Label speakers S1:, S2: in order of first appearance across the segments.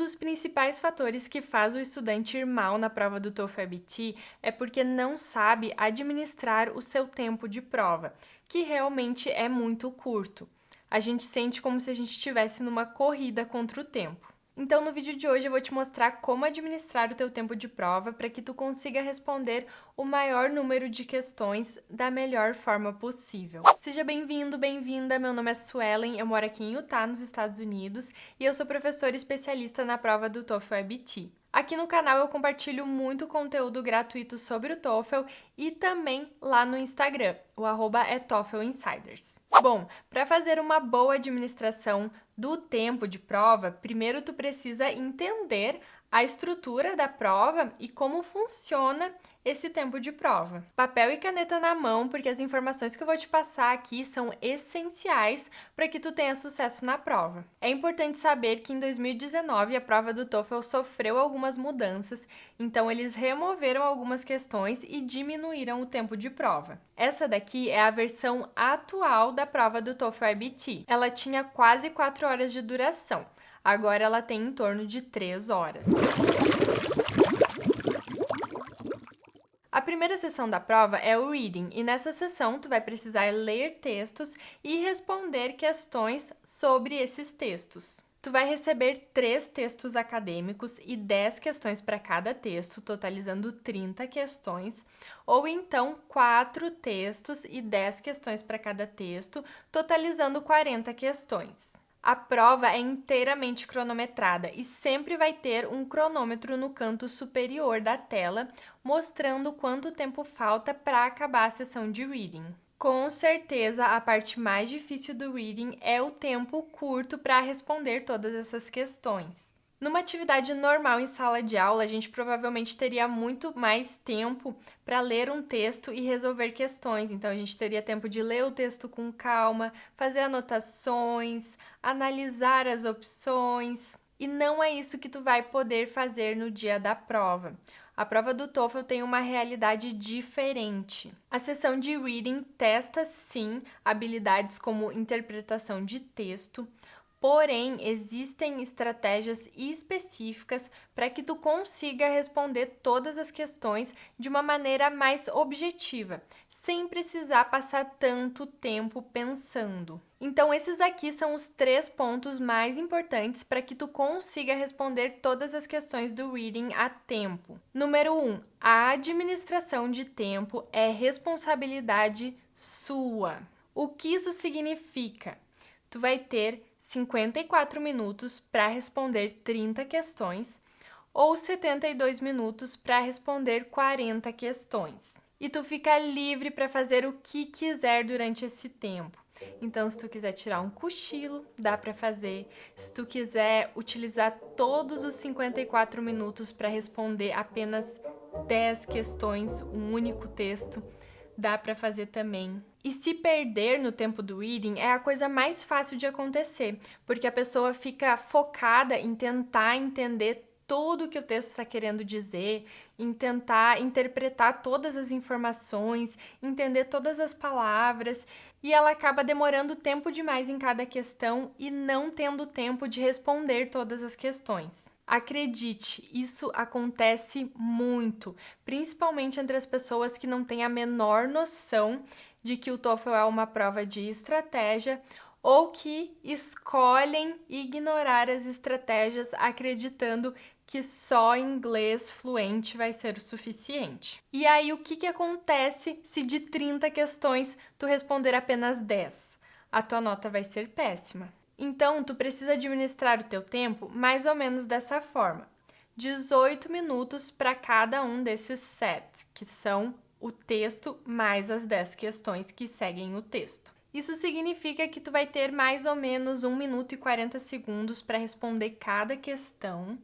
S1: dos principais fatores que faz o estudante ir mal na prova do TOEFL IBT é porque não sabe administrar o seu tempo de prova, que realmente é muito curto. A gente sente como se a gente estivesse numa corrida contra o tempo. Então, no vídeo de hoje eu vou te mostrar como administrar o teu tempo de prova para que tu consiga responder o maior número de questões da melhor forma possível. Seja bem-vindo, bem-vinda! Meu nome é Suelen, eu moro aqui em Utah, nos Estados Unidos, e eu sou professora especialista na prova do TOEFL IBT. Aqui no canal eu compartilho muito conteúdo gratuito sobre o TOEFL e também lá no Instagram, o @é TOEFL Insiders. Bom, para fazer uma boa administração do tempo de prova, primeiro tu precisa entender a estrutura da prova e como funciona esse tempo de prova. Papel e caneta na mão, porque as informações que eu vou te passar aqui são essenciais para que tu tenha sucesso na prova. É importante saber que em 2019 a prova do TOEFL sofreu algumas mudanças, então eles removeram algumas questões e diminuíram o tempo de prova. Essa daqui é a versão atual da prova do TOEFL IBT. Ela tinha quase 4 horas de duração. Agora ela tem em torno de 3 horas. A primeira sessão da prova é o reading, e nessa sessão tu vai precisar ler textos e responder questões sobre esses textos. Tu vai receber 3 textos acadêmicos e 10 questões para cada texto, totalizando 30 questões, ou então 4 textos e 10 questões para cada texto, totalizando 40 questões. A prova é inteiramente cronometrada e sempre vai ter um cronômetro no canto superior da tela, mostrando quanto tempo falta para acabar a sessão de reading. Com certeza, a parte mais difícil do reading é o tempo curto para responder todas essas questões. Numa atividade normal em sala de aula, a gente provavelmente teria muito mais tempo para ler um texto e resolver questões. Então, a gente teria tempo de ler o texto com calma, fazer anotações, analisar as opções. E não é isso que tu vai poder fazer no dia da prova. A prova do TOEFL tem uma realidade diferente. A sessão de reading testa, sim, habilidades como interpretação de texto, porém, existem estratégias específicas para que tu consiga responder todas as questões de uma maneira mais objetiva, sem precisar passar tanto tempo pensando. Então, esses aqui são os 3 pontos mais importantes para que tu consiga responder todas as questões do reading a tempo. Número 1, a administração de tempo é responsabilidade sua. O que isso significa? Tu vai ter 54 minutos para responder 30 questões ou 72 minutos para responder 40 questões. E tu fica livre para fazer o que quiser durante esse tempo. Então, se tu quiser tirar um cochilo, dá para fazer. Se tu quiser utilizar todos os 54 minutos para responder apenas 10 questões, um único texto, dá para fazer também. E se perder no tempo do reading é a coisa mais fácil de acontecer, porque a pessoa fica focada em tentar entender tudo o que o texto está querendo dizer, em tentar interpretar todas as informações, entender todas as palavras, e ela acaba demorando tempo demais em cada questão e não tendo tempo de responder todas as questões. Acredite, isso acontece muito, principalmente entre as pessoas que não têm a menor noção de que o TOEFL é uma prova de estratégia ou que escolhem ignorar as estratégias acreditando que só inglês fluente vai ser o suficiente. E aí, o que acontece se de 30 questões tu responder apenas 10? A tua nota vai ser péssima. Então, tu precisa administrar o teu tempo mais ou menos dessa forma. 18 minutos para cada um desses 7, que são o texto mais as 10 questões que seguem o texto. Isso significa que tu vai ter mais ou menos 1 minuto e 40 segundos para responder cada questão.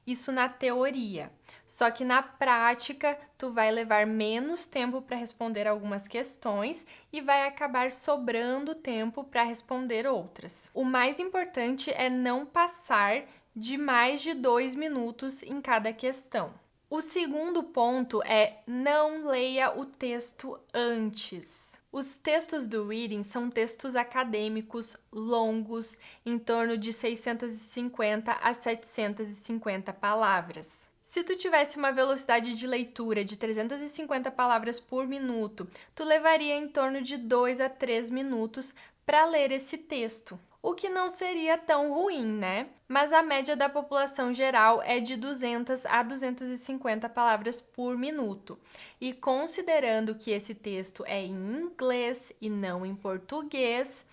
S1: Isso na teoria. Só que na prática, tu vai levar menos tempo para responder algumas questões e vai acabar sobrando tempo para responder outras. O mais importante é não passar de mais de 2 minutos em cada questão. O segundo ponto é não leia o texto antes. Os textos do reading são textos acadêmicos, longos, em torno de 650 a 750 palavras. Se tu tivesse uma velocidade de leitura de 350 palavras por minuto, tu levaria em torno de 2 a 3 minutos para ler esse texto. O que não seria tão ruim, né? Mas a média da população geral é de 200 a 250 palavras por minuto. E considerando que esse texto é em inglês e não em português,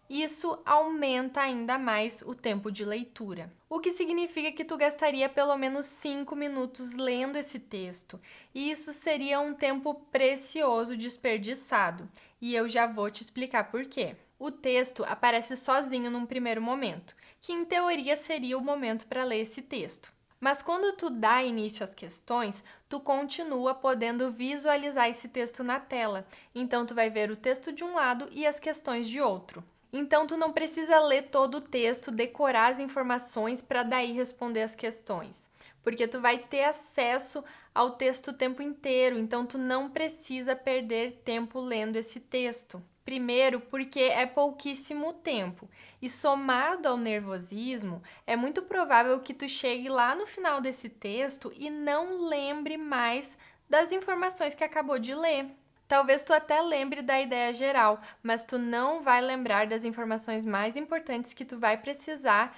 S1: isso aumenta ainda mais o tempo de leitura. O que significa que tu gastaria pelo menos 5 minutos lendo esse texto. E isso seria um tempo precioso desperdiçado. E eu já vou te explicar por quê. O texto aparece sozinho num primeiro momento, que em teoria seria o momento para ler esse texto. Mas quando tu dá início às questões, tu continua podendo visualizar esse texto na tela. Então tu vai ver o texto de um lado e as questões de outro. Então tu não precisa ler todo o texto, decorar as informações para daí responder as questões, porque tu vai ter acesso ao texto o tempo inteiro, então tu não precisa perder tempo lendo esse texto. Primeiro, porque é pouquíssimo tempo, e somado ao nervosismo, é muito provável que tu chegue lá no final desse texto e não lembre mais das informações que acabou de ler. Talvez tu até lembre da ideia geral, mas tu não vai lembrar das informações mais importantes que tu vai precisar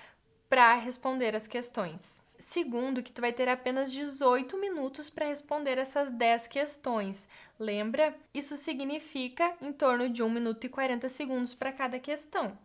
S1: para responder as questões. Segundo, que tu vai ter apenas 18 minutos para responder essas 10 questões. Lembra? Isso significa em torno de 1 minuto e 40 segundos para cada questão.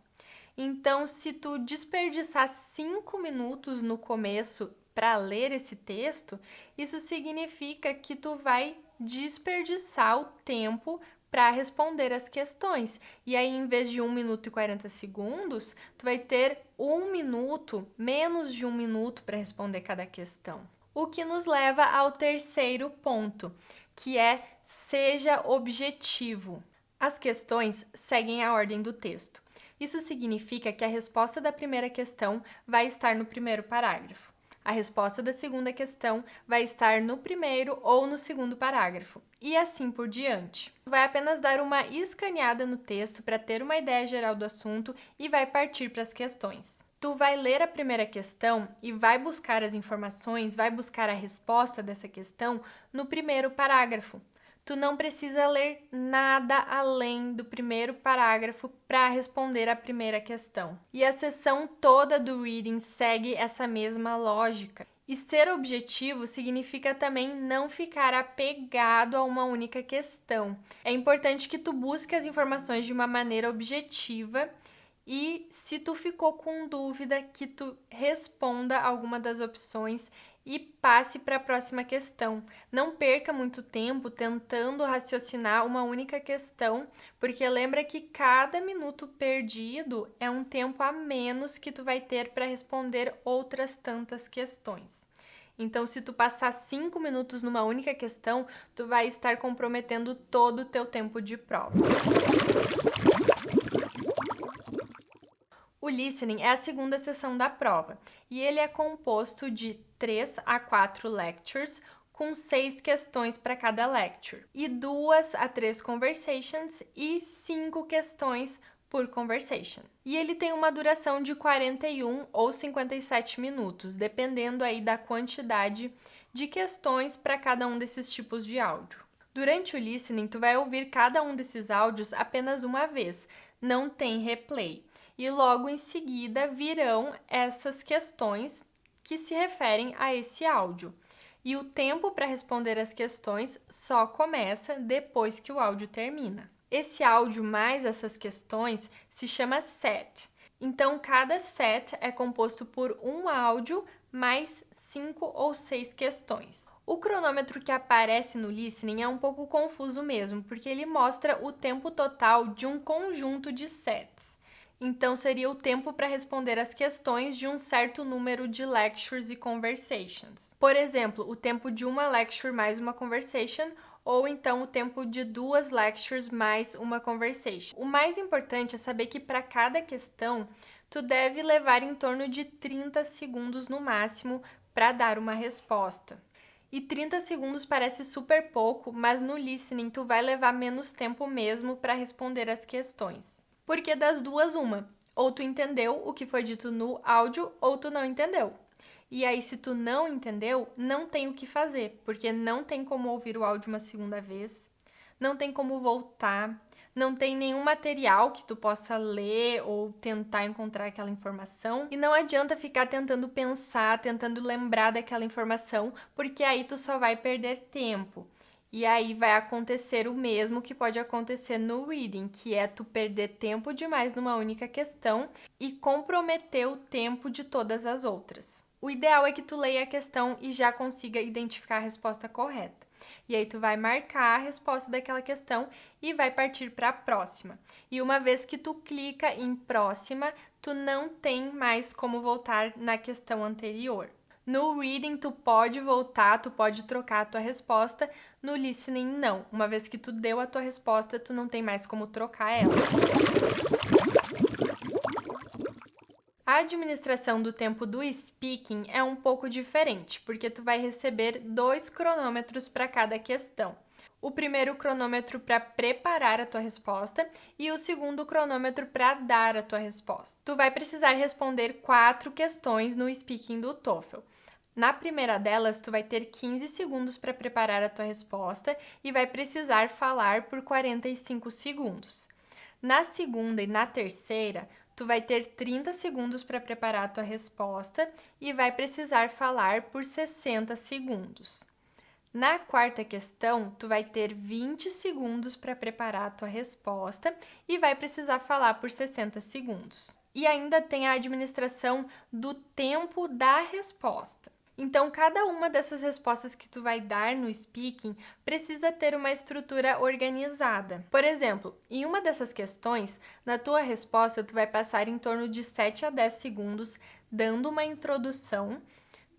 S1: Então, se tu desperdiçar 5 minutos no começo para ler esse texto, isso significa que tu vai desperdiçar o tempo para responder as questões. E aí, em vez de 1 minuto e 40 segundos, tu vai ter 1 minuto, menos de 1 minuto para responder cada questão. O que nos leva ao terceiro ponto, que é seja objetivo. As questões seguem a ordem do texto. Isso significa que a resposta da primeira questão vai estar no primeiro parágrafo. A resposta da segunda questão vai estar no primeiro ou no segundo parágrafo, e assim por diante. Vai apenas dar uma escaneada no texto para ter uma ideia geral do assunto e vai partir para as questões. Tu vai ler a primeira questão e vai buscar as informações, vai buscar a resposta dessa questão no primeiro parágrafo. Tu não precisa ler nada além do primeiro parágrafo para responder a primeira questão. E a seção toda do reading segue essa mesma lógica. E ser objetivo significa também não ficar apegado a uma única questão. É importante que tu busque as informações de uma maneira objetiva e, se tu ficou com dúvida, que tu responda alguma das opções e passe para a próxima questão. Não perca muito tempo tentando raciocinar uma única questão, porque lembra que cada minuto perdido é um tempo a menos que tu vai ter para responder outras tantas questões. Então, se tu passar 5 minutos numa única questão, tu vai estar comprometendo todo o teu tempo de prova. O listening é a segunda sessão da prova e ele é composto de 3 a 4 lectures com 6 questões para cada lecture e 2 a 3 conversations e 5 questões por conversation. E ele tem uma duração de 41 ou 57 minutos, dependendo aí da quantidade de questões para cada um desses tipos de áudio. Durante o listening, tu vai ouvir cada um desses áudios apenas uma vez, não tem replay. E logo em seguida virão essas questões que se referem a esse áudio. E o tempo para responder as questões só começa depois que o áudio termina. Esse áudio mais essas questões se chama set. Então, cada set é composto por um áudio mais 5 ou 6 questões. O cronômetro que aparece no listening é um pouco confuso mesmo, porque ele mostra o tempo total de um conjunto de sets. Então, seria o tempo para responder as questões de um certo número de lectures e conversations. Por exemplo, o tempo de uma lecture mais uma conversation, ou então o tempo de 2 lectures mais uma conversation. O mais importante é saber que para cada questão, tu deve levar em torno de 30 segundos no máximo para dar uma resposta. E 30 segundos parece super pouco, mas no listening tu vai levar menos tempo mesmo para responder as questões. Porque das duas, uma. Ou tu entendeu o que foi dito no áudio, ou tu não entendeu. E aí, se tu não entendeu, não tem o que fazer, porque não tem como ouvir o áudio uma segunda vez, não tem como voltar, não tem nenhum material que tu possa ler ou tentar encontrar aquela informação. E não adianta ficar tentando pensar, tentando lembrar daquela informação, porque aí tu só vai perder tempo. E aí vai acontecer o mesmo que pode acontecer no reading, que é tu perder tempo demais numa única questão e comprometer o tempo de todas as outras. O ideal é que tu leia a questão e já consiga identificar a resposta correta. E aí tu vai marcar a resposta daquela questão e vai partir para a próxima. E uma vez que tu clica em próxima, tu não tem mais como voltar na questão anterior. No reading, tu pode voltar, tu pode trocar a tua resposta. No listening, não. Uma vez que tu deu a tua resposta, tu não tem mais como trocar ela. A administração do tempo do speaking é um pouco diferente, porque tu vai receber 2 cronômetros para cada questão. O primeiro cronômetro para preparar a tua resposta e o segundo cronômetro para dar a tua resposta. Tu vai precisar responder 4 questões no speaking do TOEFL. Na primeira delas, tu vai ter 15 segundos para preparar a tua resposta e vai precisar falar por 45 segundos. Na segunda e na terceira, tu vai ter 30 segundos para preparar a tua resposta e vai precisar falar por 60 segundos. Na quarta questão, tu vai ter 20 segundos para preparar a tua resposta e vai precisar falar por 60 segundos. E ainda tem a administração do tempo da resposta. Então, cada uma dessas respostas que tu vai dar no speaking precisa ter uma estrutura organizada. Por exemplo, em uma dessas questões, na tua resposta, tu vai passar em torno de 7 a 10 segundos dando uma introdução,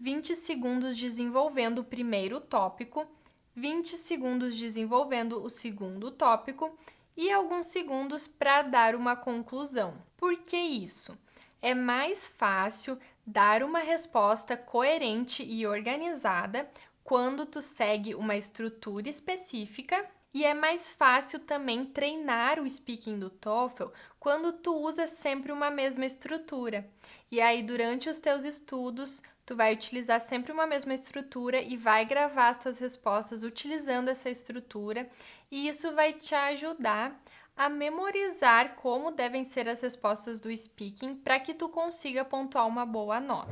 S1: 20 segundos desenvolvendo o primeiro tópico, 20 segundos desenvolvendo o segundo tópico e alguns segundos para dar uma conclusão. Por que isso? É mais fácil dar uma resposta coerente e organizada quando tu segue uma estrutura específica e é mais fácil também treinar o speaking do TOEFL quando tu usa sempre uma mesma estrutura. E aí, durante os teus estudos, tu vai utilizar sempre uma mesma estrutura e vai gravar as tuas respostas utilizando essa estrutura, e isso vai te ajudar a memorizar como devem ser as respostas do speaking para que tu consiga pontuar uma boa nota.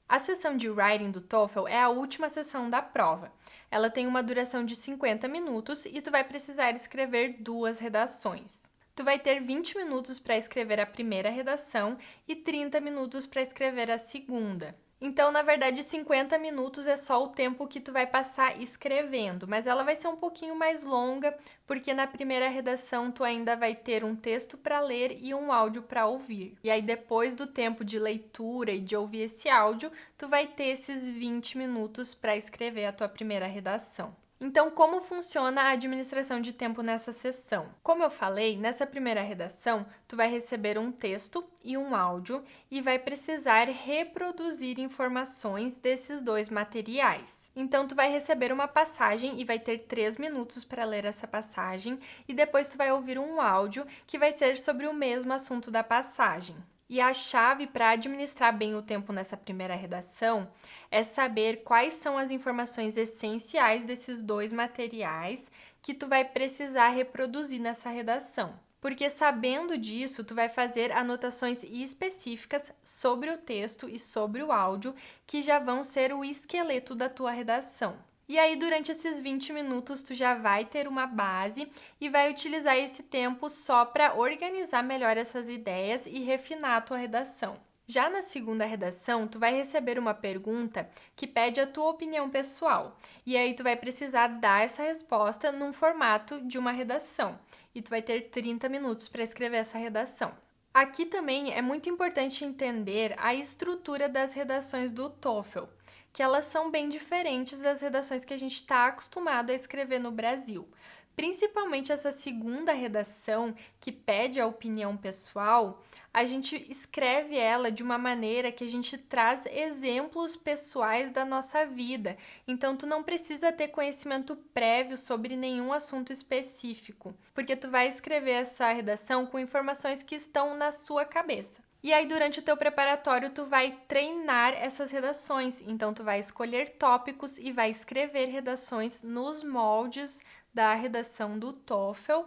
S1: A sessão de writing do TOEFL é a última sessão da prova. Ela tem uma duração de 50 minutos e tu vai precisar escrever 2 redações. Tu vai ter 20 minutos para escrever a primeira redação e 30 minutos para escrever a segunda. Então, na verdade, 50 minutos é só o tempo que tu vai passar escrevendo, mas ela vai ser um pouquinho mais longa, porque na primeira redação tu ainda vai ter um texto para ler e um áudio para ouvir. E aí, depois do tempo de leitura e de ouvir esse áudio, tu vai ter esses 20 minutos para escrever a tua primeira redação. Então, como funciona a administração de tempo nessa sessão? Como eu falei, nessa primeira redação, tu vai receber um texto e um áudio e vai precisar reproduzir informações desses 2 materiais. Então, tu vai receber uma passagem e vai ter 3 minutos para ler essa passagem e depois tu vai ouvir um áudio que vai ser sobre o mesmo assunto da passagem. E a chave para administrar bem o tempo nessa primeira redação é saber quais são as informações essenciais desses 2 materiais que tu vai precisar reproduzir nessa redação. Porque sabendo disso, tu vai fazer anotações específicas sobre o texto e sobre o áudio que já vão ser o esqueleto da tua redação. E aí, durante esses 20 minutos, tu já vai ter uma base e vai utilizar esse tempo só para organizar melhor essas ideias e refinar a tua redação. Já na segunda redação, tu vai receber uma pergunta que pede a tua opinião pessoal. E aí, tu vai precisar dar essa resposta num formato de uma redação. E tu vai ter 30 minutos para escrever essa redação. Aqui também é muito importante entender a estrutura das redações do TOEFL, que elas são bem diferentes das redações que a gente está acostumado a escrever no Brasil. Principalmente essa segunda redação, que pede a opinião pessoal, a gente escreve ela de uma maneira que a gente traz exemplos pessoais da nossa vida. Então, tu não precisa ter conhecimento prévio sobre nenhum assunto específico, porque tu vai escrever essa redação com informações que estão na sua cabeça. E aí, durante o teu preparatório, tu vai treinar essas redações. Então, tu vai escolher tópicos e vai escrever redações nos moldes da redação do TOEFL,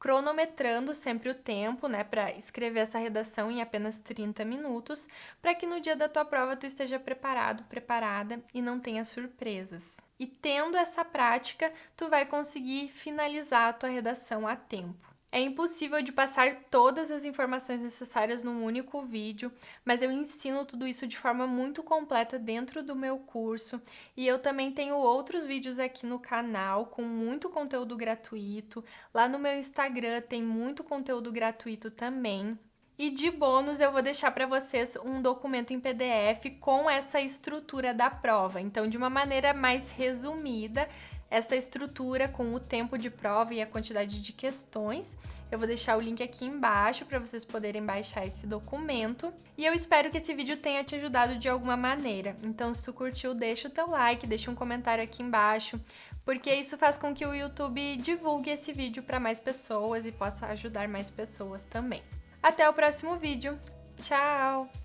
S1: cronometrando sempre o tempo, né, para escrever essa redação em apenas 30 minutos, para que no dia da tua prova tu esteja preparado, preparada e não tenha surpresas. E tendo essa prática, tu vai conseguir finalizar a tua redação a tempo. É impossível de passar todas as informações necessárias num único vídeo, mas eu ensino tudo isso de forma muito completa dentro do meu curso, e eu também tenho outros vídeos aqui no canal com muito conteúdo gratuito. Lá no meu Instagram tem muito conteúdo gratuito também. E de bônus eu vou deixar para vocês um documento em PDF com essa estrutura da prova. Então, de uma maneira mais resumida, essa estrutura com o tempo de prova e a quantidade de questões. Eu vou deixar o link aqui embaixo para vocês poderem baixar esse documento. E eu espero que esse vídeo tenha te ajudado de alguma maneira. Então, se tu curtiu, deixa o teu like, deixa um comentário aqui embaixo, porque isso faz com que o YouTube divulgue esse vídeo para mais pessoas e possa ajudar mais pessoas também. Até o próximo vídeo. Tchau!